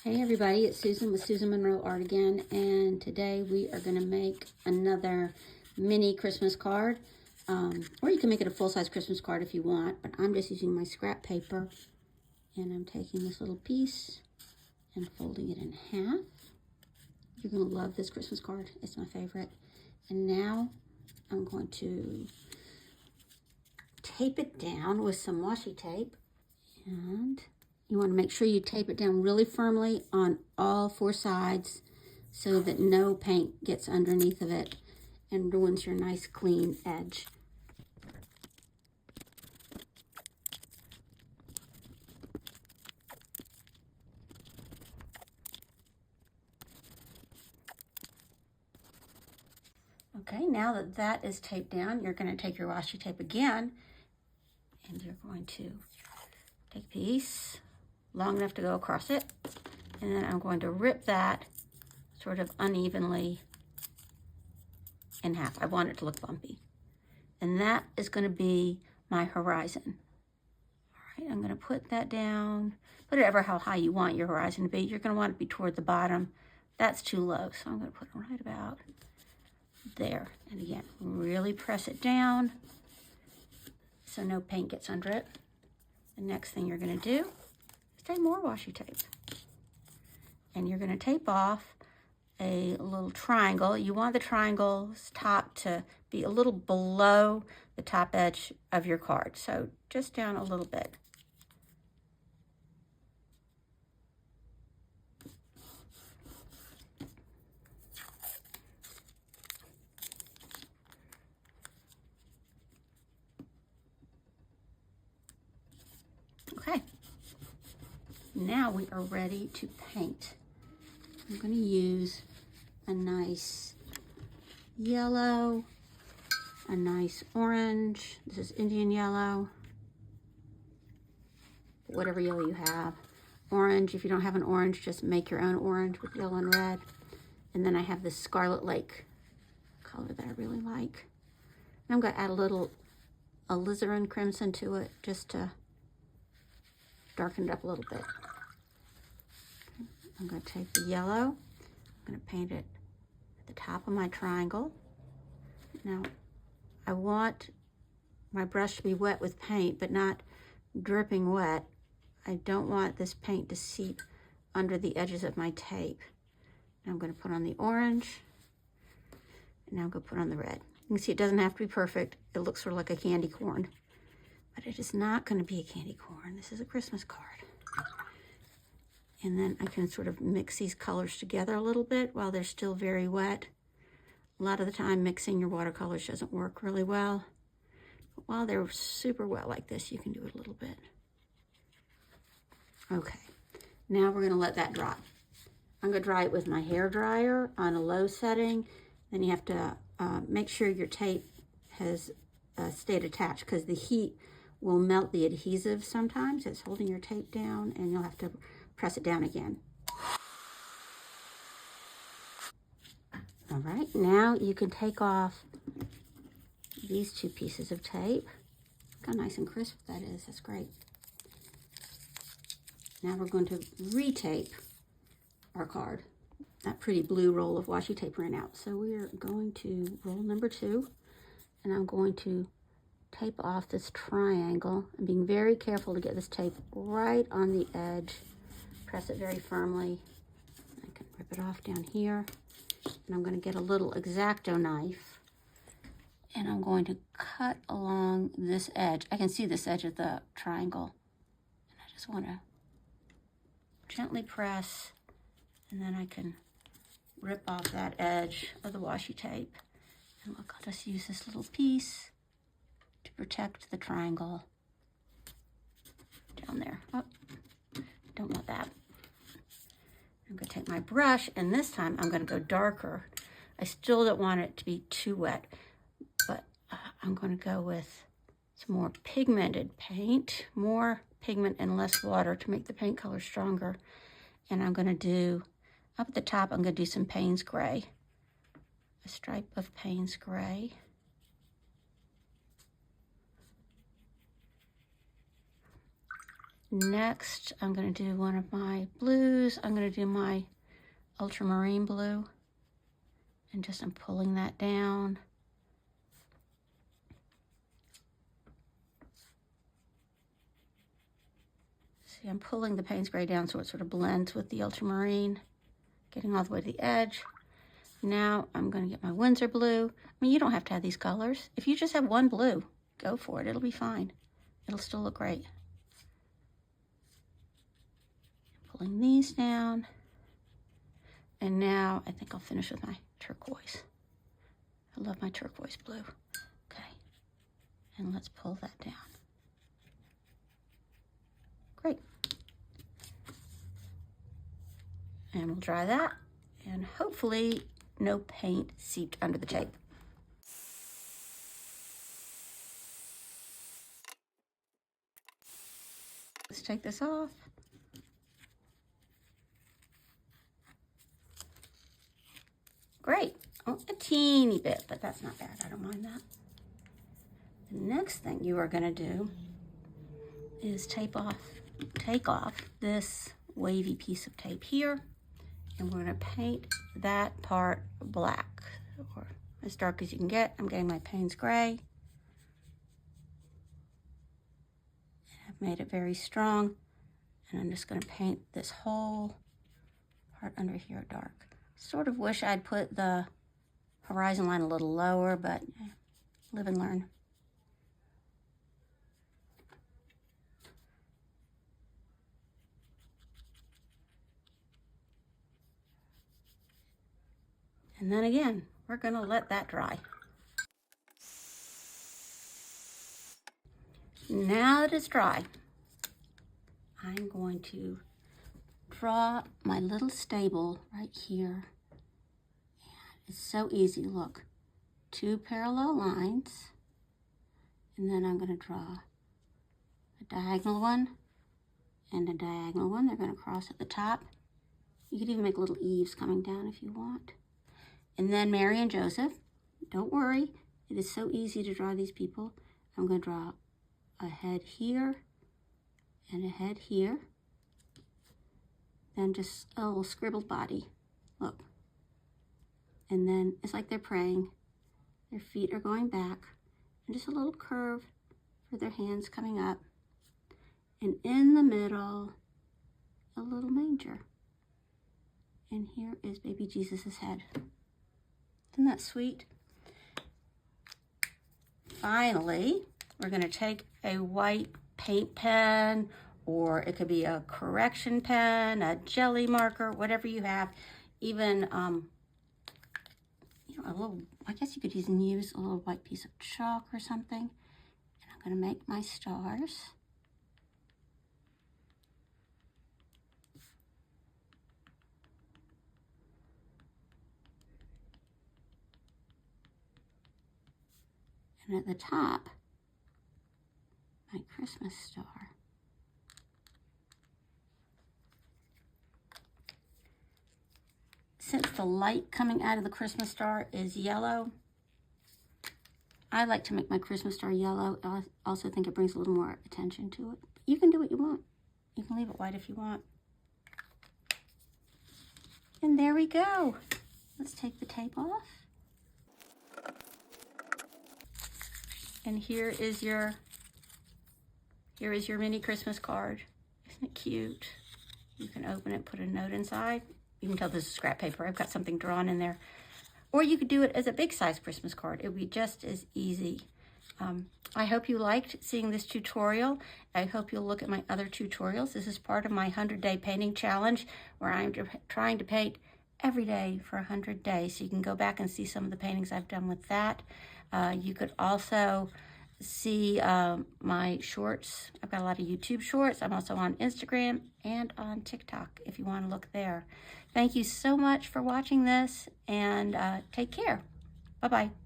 Hey everybody, it's Susan with Susan Monroe Art again, and today we are going to make another mini Christmas card, or you can make it a full-size Christmas card if you want, but I'm just using my scrap paper, and I'm taking this little piece and folding it in half. You're going to love this Christmas card. It's my favorite. And now I'm going to tape it down with some washi tape, and you want to make sure you tape it down really firmly on all four sides so that no paint gets underneath of it and ruins your nice clean edge. Okay, now that that is taped down, you're going to take your washi tape again and you're going to take a piece long enough to go across it, and then I'm going to rip that sort of unevenly in half. I want it to look bumpy. And that is going to be my horizon. All right, I'm going to put that down, whatever how high you want your horizon to be. You're going to want it to be toward the bottom. That's too low, so I'm going to put it right about there. And again, really press it down so no paint gets under it. The next thing you're going to do is take more washi tape. And you're going to tape off a little triangle. You want the triangle's top to be a little below the top edge of your card. So just down a little bit. Okay. Now we are ready to paint. I'm going to use a nice yellow, a nice orange. This is Indian yellow. Whatever yellow you have. Orange, if you don't have an orange, just make your own orange with yellow and red. And then I have this Scarlet Lake color that I really like. And I'm going to add a little alizarin crimson to it just to darken it up a little bit. I'm going to take the yellow, I'm going to paint it at the top of my triangle. Now, I want my brush to be wet with paint, but not dripping wet. I don't want this paint to seep under the edges of my tape. Now I'm going to put on the orange, and now I'm going to put on the red. You can see it doesn't have to be perfect. It looks sort of like a candy corn, but it is not going to be a candy corn. This is a Christmas card. And then I can sort of mix these colors together a little bit while they're still very wet. A lot of the time mixing your watercolors doesn't work really well. But while they're super wet like this, you can do it a little bit. Okay, now we're gonna let that dry. I'm gonna dry it with my hair dryer on a low setting. Then you have to make sure your tape has stayed attached, because the heat will melt the adhesive sometimes. It's holding your tape down, and you'll have to press it down again. All right, now you can take off these two pieces of tape. Look how nice and crisp that is. That's great. Now we're going to retape our card. That pretty blue roll of washi tape ran out. So we are going to roll number 2, and I'm going to tape off this triangle. I'm being very careful to get this tape right on the edge. Press it very firmly. I can rip it off down here. And I'm going to get a little X-Acto knife, and I'm going to cut along this edge. I can see this edge of the triangle, and I just want to gently press, and then I can rip off that edge of the washi tape. And look, I'll just use this little piece to protect the triangle down there. Oh, don't want that. I'm going to take my brush, and this time I'm going to go darker. I still don't want it to be too wet, but I'm going to go with some more pigmented paint, more pigment and less water to make the paint color stronger. And I'm going to do, up at the top, I'm going to do some Payne's Gray, a stripe of Payne's Gray. Next, I'm going to do one of my blues. I'm going to do my ultramarine blue. And just I'm pulling that down. See, I'm pulling the Payne's Gray down so it sort of blends with the ultramarine, getting all the way to the edge. Now I'm going to get my Winsor blue. I mean, you don't have to have these colors. If you just have one blue, go for it. It'll be fine. It'll still look great. Pulling these down. And now I think I'll finish with my turquoise. I love my turquoise blue. Okay. And let's pull that down. Great. And we'll dry that. And hopefully no paint seeped under the tape. Let's take this off. Great. Oh, a teeny bit, but that's not bad. I don't mind that. The next thing you are going to do is take off this wavy piece of tape here, and we're going to paint that part black, or as dark as you can get. I'm getting my Payne's Gray. I've made it very strong, and I'm just going to paint this whole part under here dark. Sort of wish I'd put the horizon line a little lower, but live and learn. And then again, we're going to let that dry. Now that it's dry, I'm going to draw my little stable right here. It's so easy. Look, 2 parallel lines, and then I'm going to draw a diagonal one and a diagonal one. They're going to cross at the top. You could even make little eaves coming down if you want. And then Mary and Joseph. Don't worry, it is so easy to draw these people. I'm going to draw a head here and a head here. Then just a little scribbled body. Look. And then it's like they're praying. Their feet are going back. And just a little curve for their hands coming up. And in the middle, a little manger. And here is baby Jesus' head. Isn't that sweet? Finally, we're going to take a white paint pen, or it could be a correction pen, a jelly marker, whatever you have. Even, you know, a little, I guess you could even use a little white piece of chalk or something. And I'm going to make my stars. And at the top, my Christmas star. Since the light coming out of the Christmas star is yellow, I like to make my Christmas star yellow. I also think it brings a little more attention to it. But you can do what you want. You can leave it white if you want. And there we go. Let's take the tape off. And here is your mini Christmas card. Isn't it cute? You can open it, put a note inside. You can tell this is scrap paper. I've got something drawn in there. Or you could do it as a big size Christmas card. It would be just as easy. I hope you liked seeing this tutorial. I hope you'll look at my other tutorials. This is part of my 100-day painting challenge, where I'm trying to paint every day for 100 days. So you can go back and see some of the paintings I've done with that. You could also see my shorts. I've got a lot of YouTube shorts. I'm also on Instagram and on TikTok if you want to look there. Thank you so much for watching this, and take care. Bye-bye.